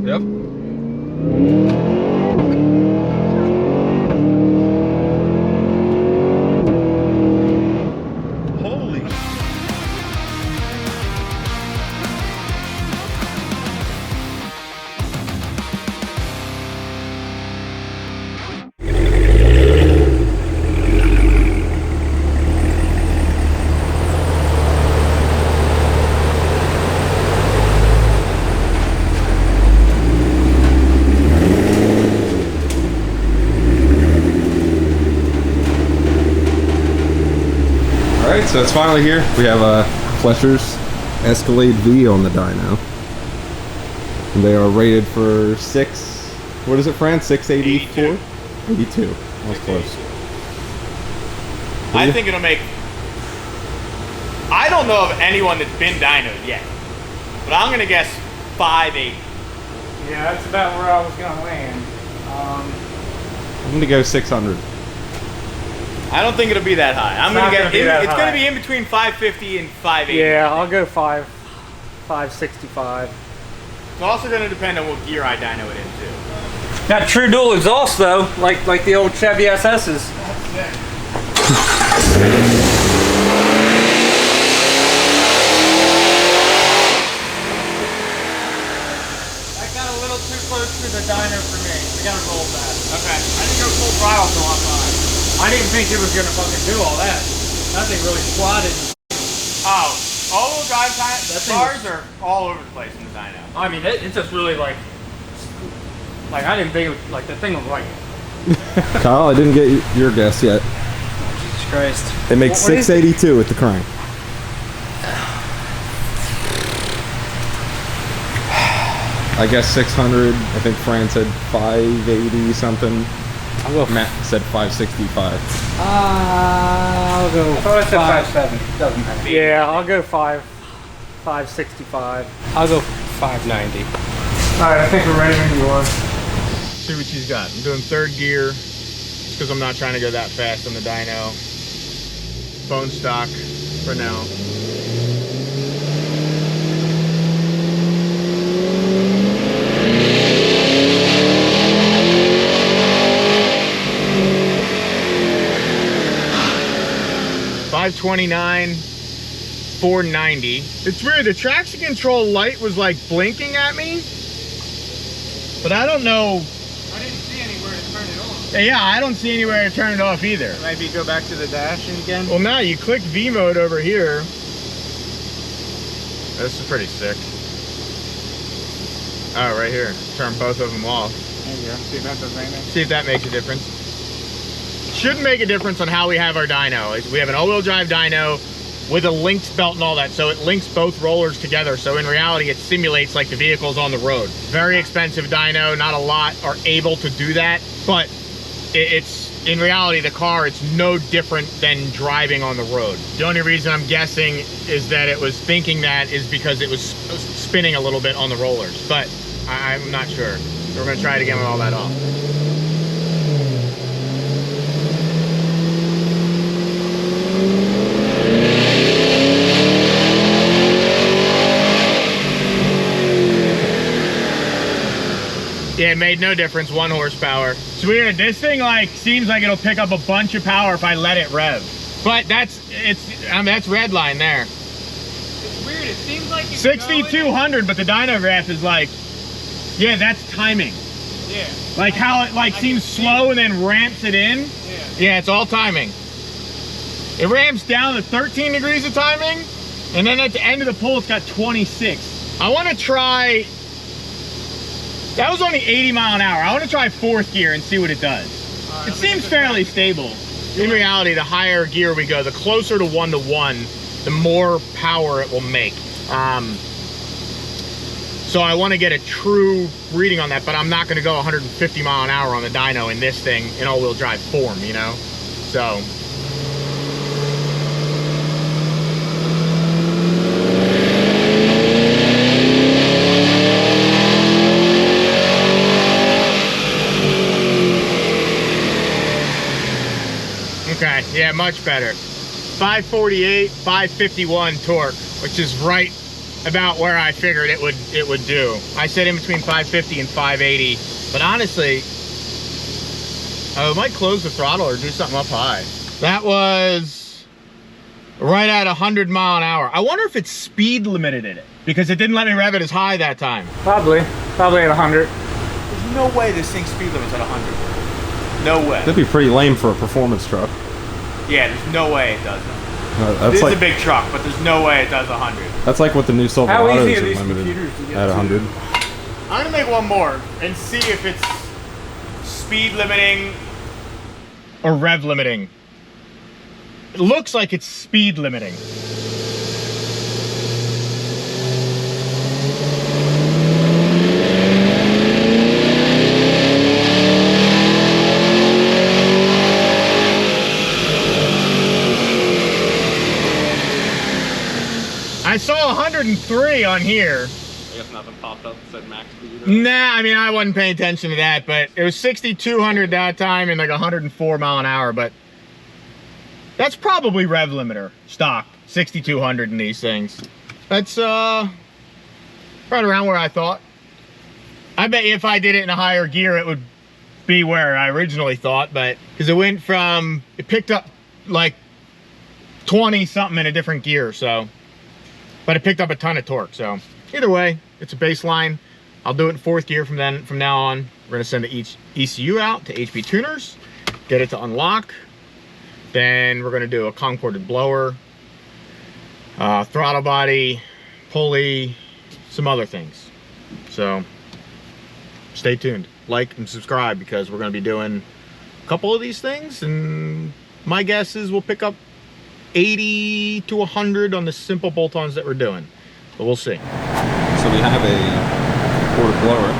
Yep. Holy. Alright, so it's finally here. We have Fletcher's Escalade V on the dyno. And they are rated for what is it, Fran? 684? 82. That was close. I think it'll make... I don't know of anyone that's been dynoed yet, but I'm going to guess 580. Yeah, that's about where I was going to land. I'm going to go 600. I don't think it'll be that high. I'm going to get... It's going to be in between 550 and 580. Yeah, I'll go 565. It's also going to depend on what gear I dyno it into. Got true dual exhaust though, like the old Chevy SS's. That got a little too close to the dyno for me. We gotta roll that. Okay. I didn't go full throttle till I'm fine. I didn't think it was gonna fucking do all that. That thing really squatted. Oh, all-wheel drive bars are all over the place in the dyno. I mean, it's just really like I didn't think it was, like the thing was like. Kyle, I didn't get your guess yet. Jesus Christ. It makes 682 with the crank. I guess 600. I think Fran said 580 something. I'll go. Matt said 565. I'll go. I thought I said 570. Doesn't matter. Yeah, I'll go 565. I'll go 590. All right, I think we're ready when you are. See what she's got. I'm doing third gear just because I'm not trying to go that fast on the dyno. Phone stock for now. $529, $490. It's weird, the traction control light was like blinking at me, but I don't know. I didn't see anywhere to turn it on. Yeah, I don't see anywhere to turn it off either. Maybe go back to the dash again. Well, now you click V mode over here. This is pretty sick. Oh, right here. Turn both of them off. There you go. See if that does anything. See if that makes a difference. Shouldn't make a difference on how we have our dyno. We have an all-wheel drive dyno with a linked belt and all that, so it links both rollers together. So in reality, it simulates like the vehicle's on the road. Very expensive dyno. Not a lot are able to do that, but it's in reality, the car, it's no different than driving on the road. The only reason I'm guessing is that it was thinking that is because it was spinning a little bit on the rollers, but I'm not sure. So we're gonna try it again with all that off. Yeah, it made no difference, 1 horsepower. It's weird, this thing like seems like it'll pick up a bunch of power if I let it rev. But that's red line there. It's weird, it seems like it's 6,200, but the dyno graph is like, yeah, that's timing. Yeah. Like how it like seems slow and then ramps it in. Yeah. Yeah, it's all timing. It ramps down to 13 degrees of timing, and then at the end of the pull, it's got 26. I want to try. That was only 80 mile an hour. I want to try 4th gear and see what it does. It seems fairly stable. In reality, the higher gear we go, the closer to 1-to-1, the more power it will make. So I want to get a true reading on that, but I'm not going to go 150 mile an hour on the dyno in this thing in all-wheel drive form, you know? So. Okay, yeah, much better. 548, 551 torque, which is right about where I figured it would do. I said in between 550 and 580, but honestly, I might close the throttle or do something up high. That was right at 100 mile an hour. I wonder if it's speed limited in it, because it didn't let me rev it as high that time. Probably at 100. There's no way this thing speed limit's at 100. No way. That'd be pretty lame for a performance truck. Yeah, there's no way it does that. That's This like, is a big truck, but there's no way it does 100. that's like what the new How easy Silverados are are these limited computers to get at to? 100. I'm gonna make one more and see if it's Speed limiting. or rev limiting. It looks like it's speed limiting. I saw 103 on here. I guess nothing popped up that said max speed. Nah, I mean, I wasn't paying attention to that, but it was 6,200 that time and like 104 mile an hour, but that's probably rev limiter stock, 6,200 in these things. That's right around where I thought. I bet you if I did it in a higher gear, it would be where I originally thought, but because it picked up like 20 something in a different gear, so. But it picked up a ton of torque, so either way, it's a baseline. I'll do it in fourth gear from now on. We're gonna send the ECU out to HP tuners, get it to unlock. Then we're gonna do a concorded blower, throttle body, pulley, some other things. So stay tuned, like and subscribe, because we're gonna be doing a couple of these things, and my guess is we'll pick up 80 to 100 on the simple bolt-ons that we're doing, but we'll see. So we have a quarter blower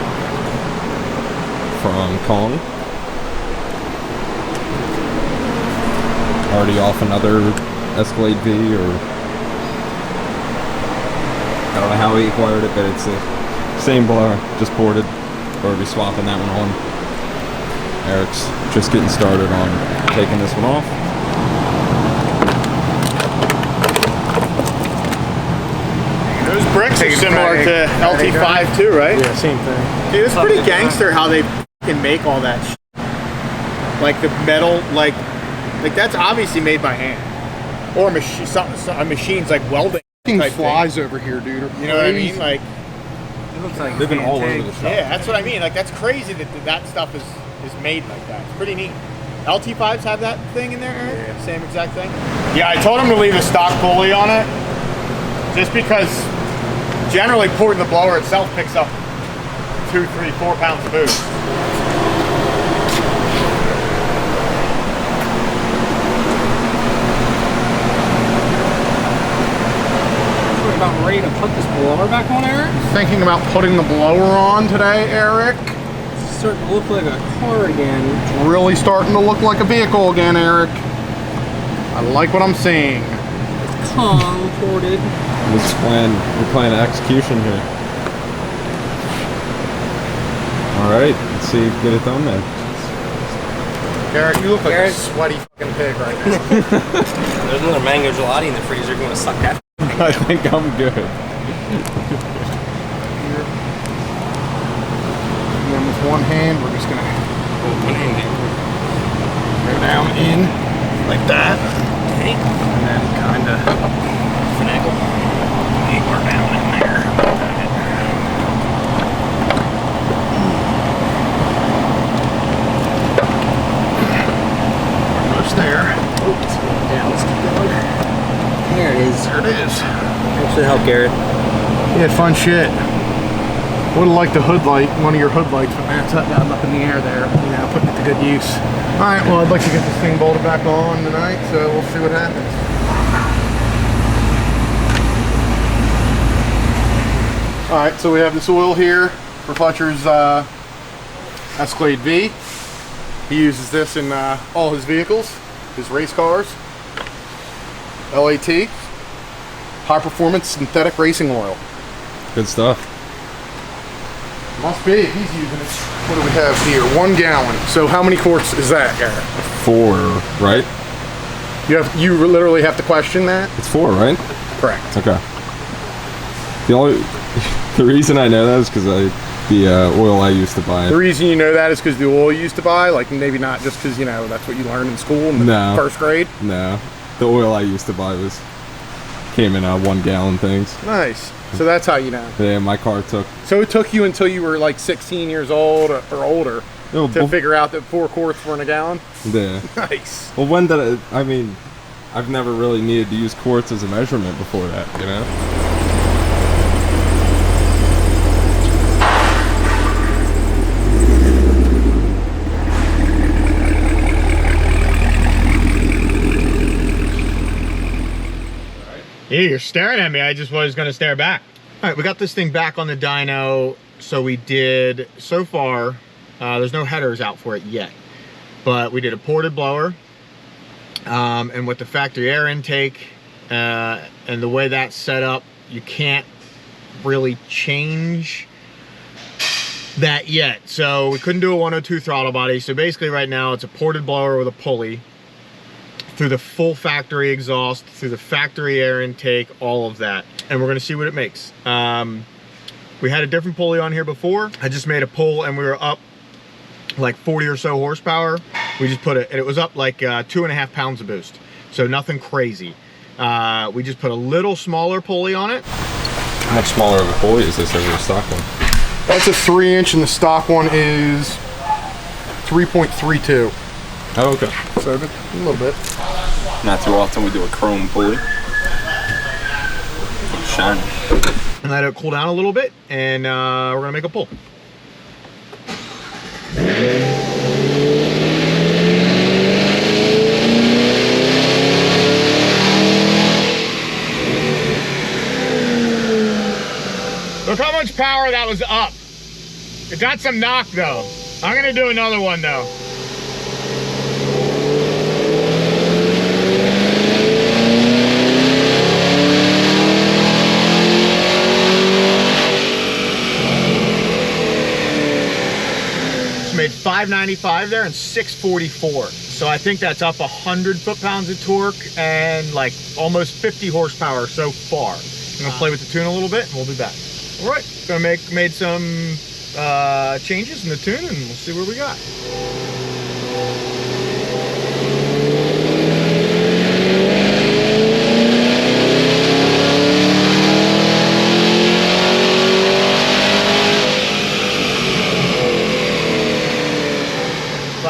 from Kong. Already off another Escalade V, or I don't know how he acquired it, but it's the same blower, just ported. Or be swapping that one on. Eric's just getting started on taking this one off. Those bricks are similar to LT5 too, right? Yeah, same thing. Dude, it's pretty gangster how they can make all that shit. Like the metal, like that's obviously made by hand. Or a machine's like welding type flies thing. over here, dude. You know what I mean? Like, It looks like Living all over the shop. yeah, that's what I mean. Like, that's crazy that stuff is made like that. It's pretty neat. LT5s have that thing in there, Eric? Yeah. Same exact thing? Yeah, I told him to leave a stock pulley on it, just because generally porting the blower itself picks up 2, 3, 4 pounds of boost. We're about ready to put this blower back on, Eric. Thinking about putting the blower on today, Eric. It's starting to look like a car again. Really starting to look like a vehicle again, Eric. I like what I'm seeing. Kong ported. We're playing execution here. Alright, let's see, get it done then. Eric, you look like a sweaty fucking pig right now. There's another mango gelati in the freezer. You want to suck that? I think I'm good. And then with one hand, we're just gonna One hand, go down in like that. dude. And then kinda Finagle. anchor down in there. Almost there. Oh, it's going down. Let's keep going. There it is. There it is. Thanks for the help, Garrett. Yeah, fun shit. Would've liked the hood light, one of your hood lights, but Matt's got them up in the air there. You know, putting it to good use. Alright, well, I'd like to get this thing bolted back on tonight, so we'll see what happens. Alright, so we have this oil here for Fletcher's Escalade V. He uses this in all his vehicles, his race cars. LAT, high performance synthetic racing oil. Good stuff. Must be, if he's using it. What do we have here? 1 gallon. So how many quarts is that, Garrett? 4, right? You literally have to question that? It's 4, right? Correct. Okay. The reason I know that is because the oil I used to buy. The reason you know that is because the oil you used to buy, like maybe not just because, you know, that's what you learned in school in the first grade. No, the oil I used to buy came in 1 gallon things. Nice. So that's how you know. Yeah, my car took. So it took you until you were like 16 years old or older to figure out that 4 quarts were in a gallon? Yeah. Nice. Well, when did I mean, I've never really needed to use quarts as a measurement before that, you know? Yeah, you're staring at me. I just was going to stare back. All right, we got this thing back on the dyno. So we did, so far, there's no headers out for it yet. But we did a ported blower. And with the factory air intake and the way that's set up, you can't really change that yet. So we couldn't do a 102 throttle body. So basically right now it's a ported blower with a pulley through the full factory exhaust, through the factory air intake, all of that. And we're gonna see what it makes. We had a different pulley on here before. I just made a pull and we were up like 40 or so horsepower. We just put it, and it was up like 2.5 pounds of boost. So nothing crazy. We just put a little smaller pulley on it. How much smaller of a pulley is this over the stock one? That's a 3-inch and the stock one is 3.32. Oh, okay. So a little bit. Not too often we do a chrome pulley. Shiny. And let it cool down a little bit, and we're gonna make a pull. Look how much power that was up. It got some knock though. I'm gonna do another one though. Made 595 there and 644. So I think that's up 100 foot-pounds of torque and like almost 50 horsepower so far. I'm gonna play with the tune a little bit and we'll be back. All right, gonna made some changes in the tune and we'll see where we got.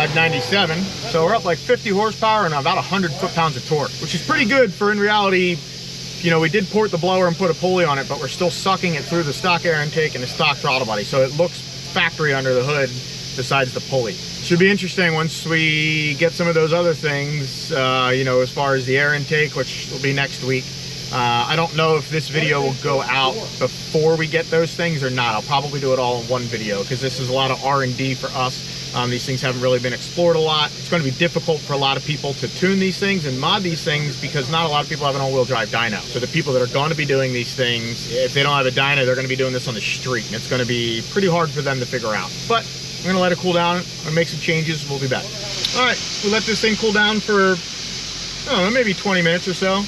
.97, so we're up like 50 horsepower and about 100 foot-pounds of torque, which is pretty good for, in reality, you know, we did port the blower and put a pulley on it, but we're still sucking it through the stock air intake and the stock throttle body, so it looks factory under the hood besides the pulley. Should be interesting once we get some of those other things, you know, as far as the air intake, which will be next week. I don't know if this video will go out before we get those things or not. I'll probably do it all in one video because this is a lot of R&D for us. These things haven't really been explored a lot. It's going to be difficult for a lot of people to tune these things and mod these things because not a lot of people have an all-wheel drive dyno. So the people that are going to be doing these things, if they don't have a dyno, they're going to be doing this on the street. And it's going to be pretty hard for them to figure out. But I'm going to let it cool down and make some changes. We'll be back. All right, we'll let this thing cool down for, I don't know, maybe 20 minutes or so.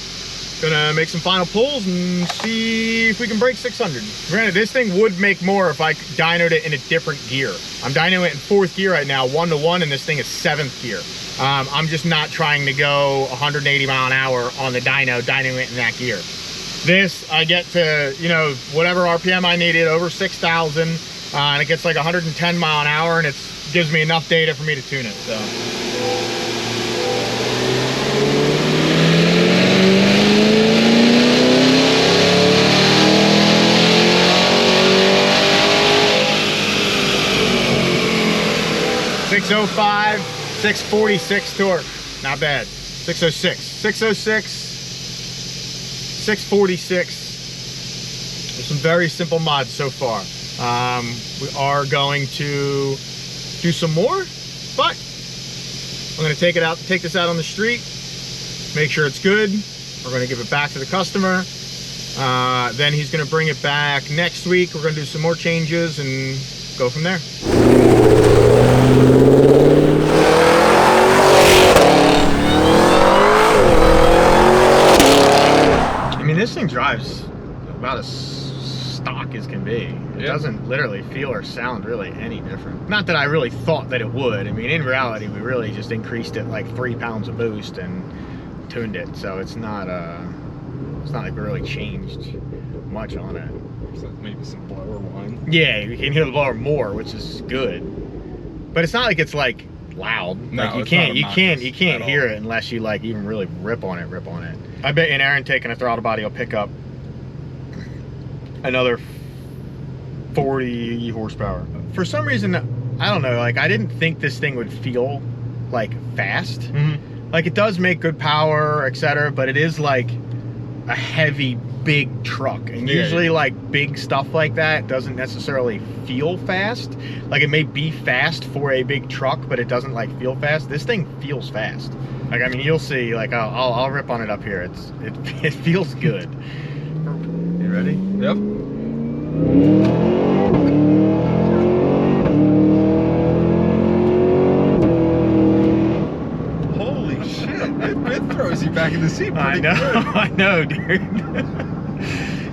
Gonna make some final pulls and see if we can break 600. Granted, this thing would make more if I dynoed it in a different gear. I'm dynoing it in 4th gear right now, 1-to-1, and this thing is 7th gear. I'm just not trying to go 180 mile an hour on the dynoing it in that gear. This, I get to, you know, whatever RPM I needed, over 6,000, and it gets like 110 mile an hour, and it gives me enough data for me to tune it, so. 605, 646 torque, not bad. 606, 646. There's some very simple mods so far. We are going to do some more, but I'm going to take this out on the street, make sure it's good. We're going to give it back to the customer. Then he's going to bring it back next week. We're going to do some more changes and go from there. I mean, this thing drives about as stock as can be. It doesn't literally feel or sound really any different. Not that I really thought that it would. I mean, in reality, we really just increased it like 3 pounds of boost and tuned it, so it's not like we really changed much on it. So maybe some blower whine. Yeah, you can hear the blower more, which is good. But it's not like it's like loud. No, like you it's can't not you can't hear all. it unless you like even really rip on it. I bet an Aaron taking a throttle body will pick up another 40 horsepower. For some reason, I don't know, like I didn't think this thing would feel like fast. Mm-hmm. Like it does make good power, etc., but it is like a heavy, big truck. And usually like big stuff like that doesn't necessarily feel fast. Like it may be fast for a big truck, but it doesn't like feel fast. This thing feels fast. Like, I mean, you'll see, like I'll rip on it up here. It feels good. You ready? Yep. Holy shit! It throws you back in the seat. I know, I know, dude.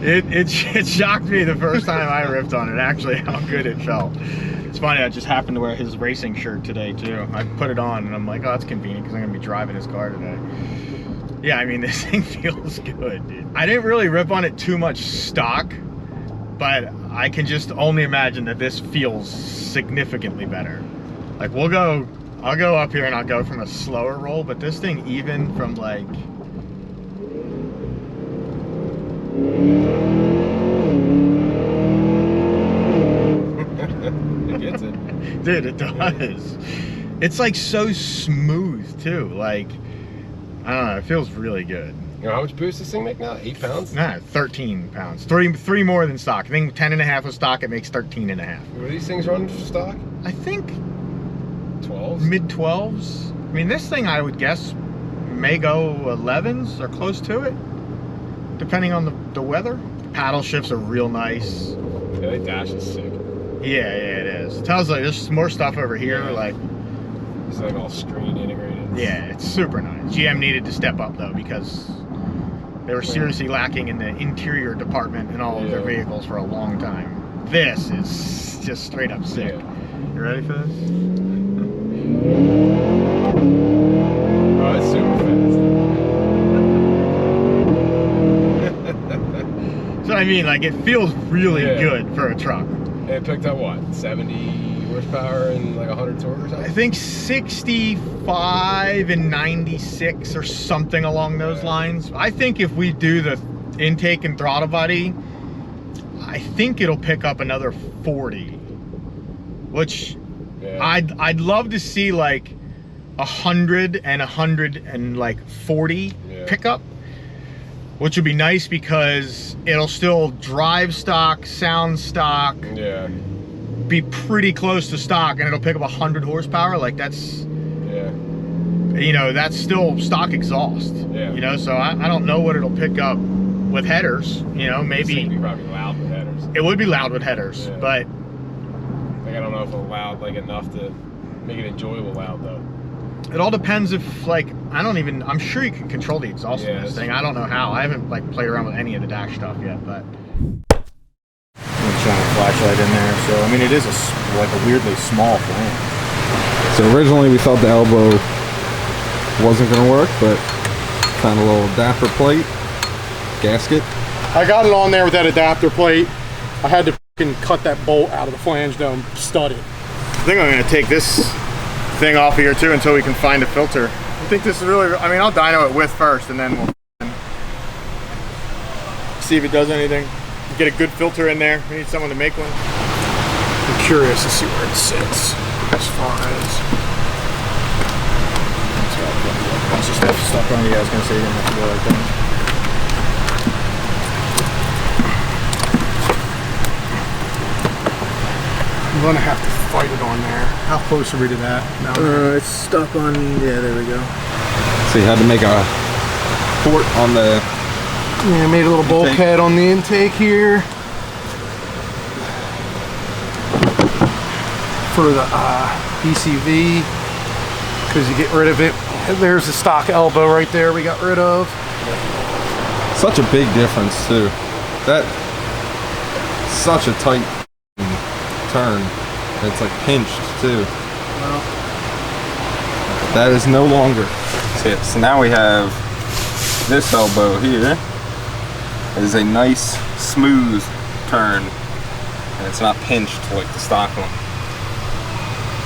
It shocked me the first time I ripped on it, actually, how good it felt. It's funny, I just happened to wear his racing shirt today, too. I put it on, and I'm like, oh, that's convenient, because I'm going to be driving his car today. Yeah, I mean, this thing feels good, dude. I didn't really rip on it too much stock, but I can just only imagine that this feels significantly better. Like, I'll go up here and I'll go from a slower roll, but this thing, even from like, It gets it. dude, it does. It's like so smooth too. Like, I don't know, it feels really good. You know how much boost this thing make now? 8 pounds? Nah, 13 pounds. Three more than stock. I think 10.5 of stock, it makes 13.5. What are these things running for stock? I think 12s? mid 12s. I mean, this thing I would guess may go 11s or close to it, depending on the weather. Paddle shifts are real nice. Yeah, the dash is sick. Yeah, it is. It tells like there's more stuff over here. Like, It's like all screen integrated. yeah, it's super nice. GM needed to step up though because they were seriously lacking in the interior department in all of their vehicles for a long time. This is just straight up sick. Yeah. You ready for this? Oh, it's super fast. So I mean, like, it feels really Yeah. good for a truck. And it picked up what? 70 horsepower and like 100 torque or I something? think 65 and 96 or something along those lines. I think if we do the intake and throttle body, I think it'll pick up another 40, which I'd love to see like 100 and 140 pickup, which would be nice because it'll still drive stock, sound stock, be pretty close to stock, and it'll pick up 100 horsepower. Like that's, you know, that's still stock exhaust. You know, so I don't know what it'll pick up with headers. You know, maybe It'd be probably loud with headers. it would be loud with headers, but Like, I don't know if it'll loud like enough to make it enjoyable loud though. it all depends if, like, I'm sure you can control the exhaust in this thing. I don't know how. I haven't like played around with any of the dash stuff yet, but I'm gonna shine a flashlight in there. So I mean, it is like a weirdly small flange. So originally we thought the elbow wasn't going to work, but found a little adapter plate, gasket. I got it on there with that adapter plate. I had to fucking cut that bolt out of the flange dome, stud it. I think I'm gonna take this thing off of here too until we can find a filter. I think this is really, I mean, I'll dyno it with first and then we'll see if it does anything. Get a good filter in there. We need someone to make one. I'm curious to see where it sits as far as. Bunch of stuff stuck on you guys gonna say you didn't have to go like that. I'm gonna have to fight it on there. How close are we to that? No. It's stuck on, yeah, there we go. So you had to make a port on the Yeah, made a little bulkhead on the intake here for the PCV, because you get rid of it. There's the stock elbow right there we got rid of. Such a big difference too. That such a tight turn. It's like pinched too. Well, That is no longer. So now we have this elbow here. It is a nice smooth turn, and it's not pinched like the stock one.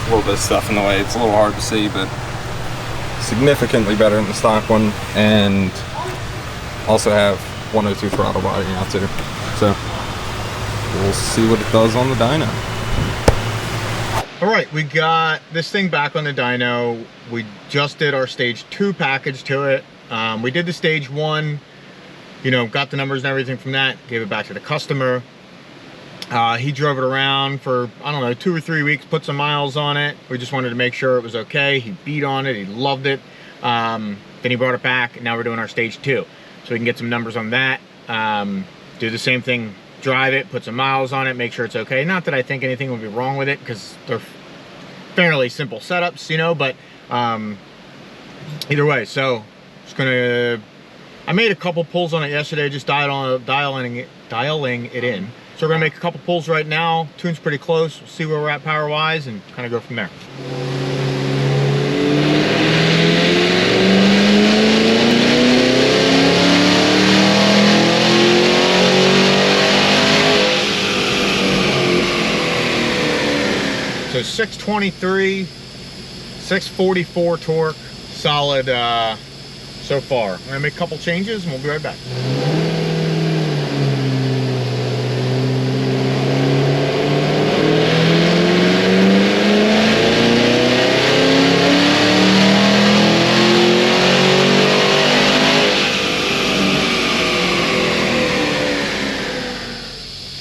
A little bit of stuff in the way. It's a little hard to see, but significantly better than the stock one, and also have 102 throttle body now too. So we'll see what it does on the dyno. All right, we got this thing back on the dyno. We just did our stage 2 package to it. We did the stage 1, you know, got the numbers and everything from that, gave it back to the customer. He drove it around for, I don't know, 2 or 3 weeks, put some miles on it. We just wanted to make sure it was okay. He beat on it, he loved it. Then he brought it back, and now we're doing our stage 2. So we can get some numbers on that. Do the same thing, drive it, put some miles on it, make sure it's okay. Not that I think anything would be wrong with it, because they're fairly simple setups, you know, but either way. So just gonna, I made a couple pulls on it yesterday, just dialing it in. So we're gonna make a couple pulls right now. Tune's pretty close. We'll see where we're at power wise and kind of go from there. So 623, 644 torque, solid so far. I'm gonna make a couple changes and we'll be right back.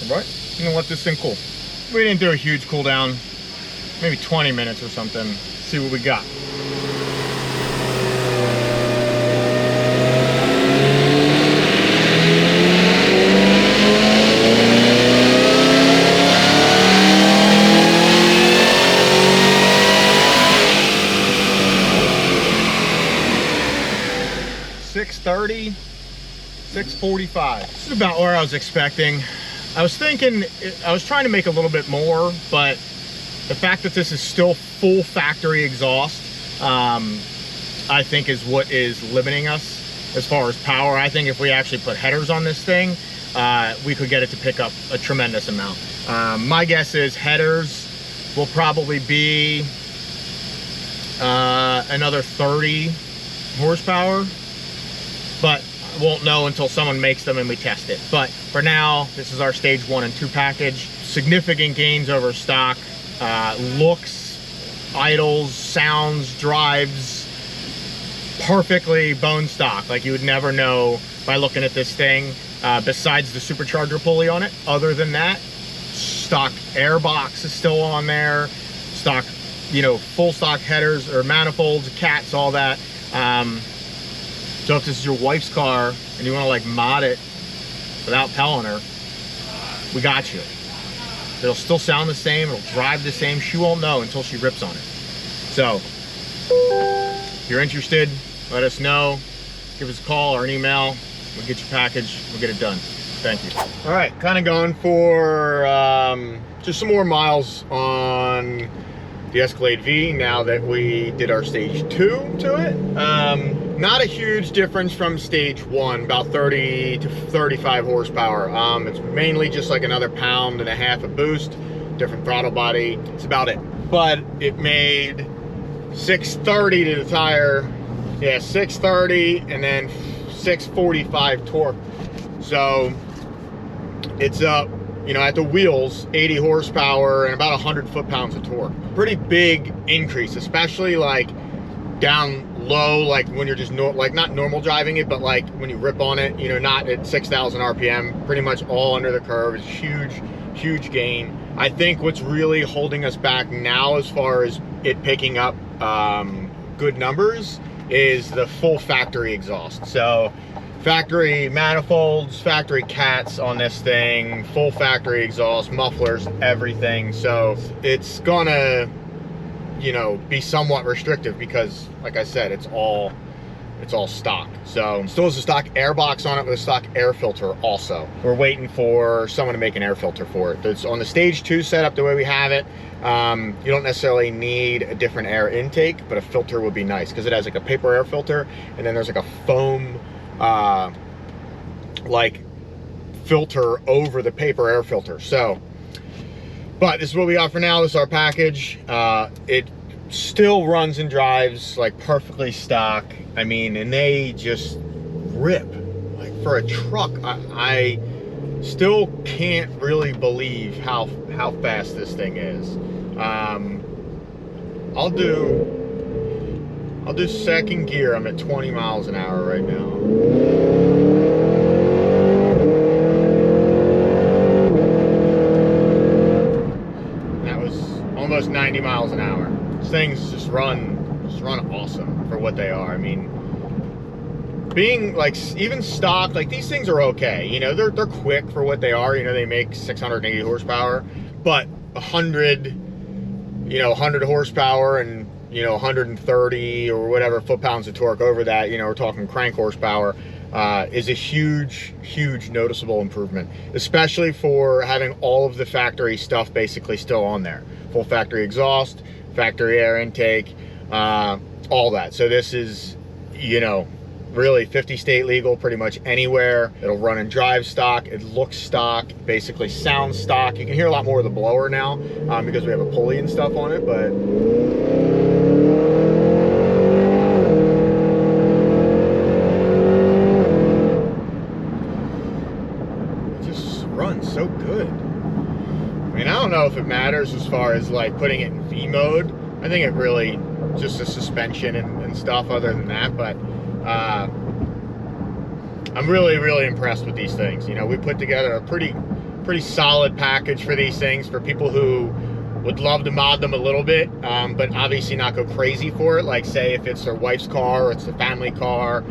All right, I'm gonna let this thing cool. We didn't do a huge cool down. Maybe 20 minutes or something. See what we got. .630, 645. This is about where I was expecting. I was thinking, I was trying to make a little bit more, but the fact that this is still full factory exhaust, I think is what is limiting us as far as power. I think if we actually put headers on this thing, we could get it to pick up a tremendous amount. My guess is headers will probably be another 30 horsepower, but I won't know until someone makes them and we test it. But for now, this is our stage 1 and 2 package. Significant gains over stock. Looks, idles, sounds, drives perfectly bone stock. Like you would never know by looking at this thing, besides the Supercharger pulley on it. Other than that, stock air box is still on there, stock, you know, full stock headers or manifolds, cats, all that. So if this is your wife's car and you want to like mod it without telling her, we got you. It'll still sound the same, it'll drive the same. She won't know until she rips on it. So, if you're interested, let us know. Give us a call or an email. We'll get your package, we'll get it done. Thank you. All right, kind of going for just some more miles on the Escalade V now that we did our stage 2 to it. Not a huge difference from stage 1, about 30 to 35 horsepower. It's mainly just like another 1.5 pounds of boost, different throttle body, it's about it. But it made 630 to the tire, yeah, 630 and then 645 torque. So it's up, you know, at the wheels, 80 horsepower and about 100 foot-pounds of torque. Pretty big increase, especially like down low, like when you're just like not normal driving it, but like when you rip on it, you know, not at 6,000 RPM, pretty much all under the curve. It's huge gain. I think what's really holding us back now as far as it picking up good numbers is the full factory exhaust. So factory manifolds, factory cats on this thing, full factory exhaust, mufflers, everything. So it's gonna, you know, be somewhat restrictive because, like I said, it's all It's all stock. So still has a stock air box on it with a stock air filter also. We're waiting for someone to make an air filter for it. It's on the stage 2 setup the way we have it. You don't necessarily need a different air intake, but a filter would be nice because it has like a paper air filter, and then there's like a foam like filter over the paper air filter. So, but this is what we got for now. This is our package. It still runs and drives like perfectly stock. I mean, and they just rip. Like for a truck, I still can't really believe how fast this thing is. I'll do second gear. I'm at 20 miles an hour right now. That was almost 90 miles an hour. These things just run awesome for what they are. I mean, being like even stock, like these things are okay. You know, they're quick for what they are. You know, they make 680 horsepower, but 100 horsepower and 130 or whatever foot-pounds of torque over that, we're talking crank horsepower, is a huge noticeable improvement, especially for having all of the factory stuff basically still on there. Full factory exhaust, factory air intake, all that. So this is, really 50 state legal pretty much anywhere. It'll run and drive stock. It looks stock, basically sounds stock. You can hear a lot more of the blower now because we have a pulley and stuff on it, but it just runs so good. I mean, I don't know if it matters as far as like putting it in V mode. I think it really just the suspension and stuff other than that, but I'm really impressed with these things. We put together a pretty solid package for these things for people who would love to mod them a little bit, but obviously not go crazy for it. Like say if it's their wife's car or it's the family car,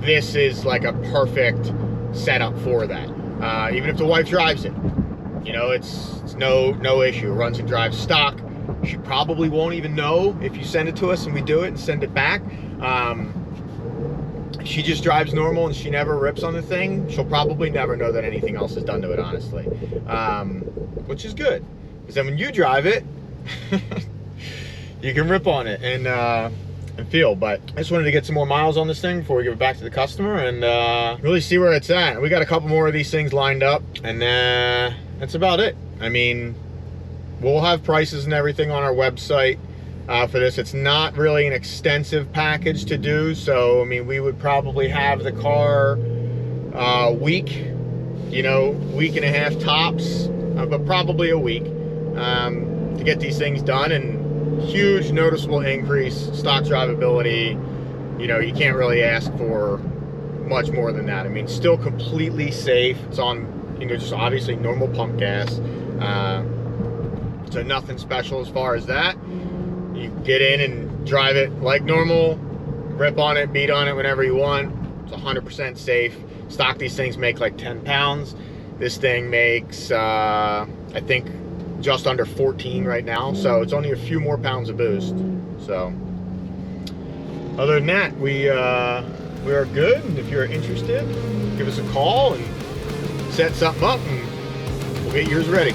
this is like a perfect setup for that. Even if the wife drives it, it's no issue. It runs and drives stock. She probably won't even know if you send it to us and we do it and send it back. She just drives normal and she never rips on the thing. She'll probably never know that anything else is done to it, honestly, which is good, because then when you drive it you can rip on it and feel. But I just wanted to get some more miles on this thing before we give it back to the customer and really see where it's at. We got a couple more of these things lined up, and that's about it. I mean, we'll have prices and everything on our website for this. It's not really an extensive package to do, so I mean, we would probably have the car week and a half tops, but probably a week to get these things done. And huge noticeable increase, stock drivability. You can't really ask for much more than that. I mean, still completely safe. It's on just obviously normal pump gas, so nothing special as far as that. You get in and drive it like normal, rip on it, beat on it whenever you want. It's 100% safe. Stock, these things make like 10 pounds. This thing makes, I think, just under 14 right now. So it's only a few more pounds of boost. So other than that, we are good. And if you're interested, give us a call and set something up and we'll get yours ready.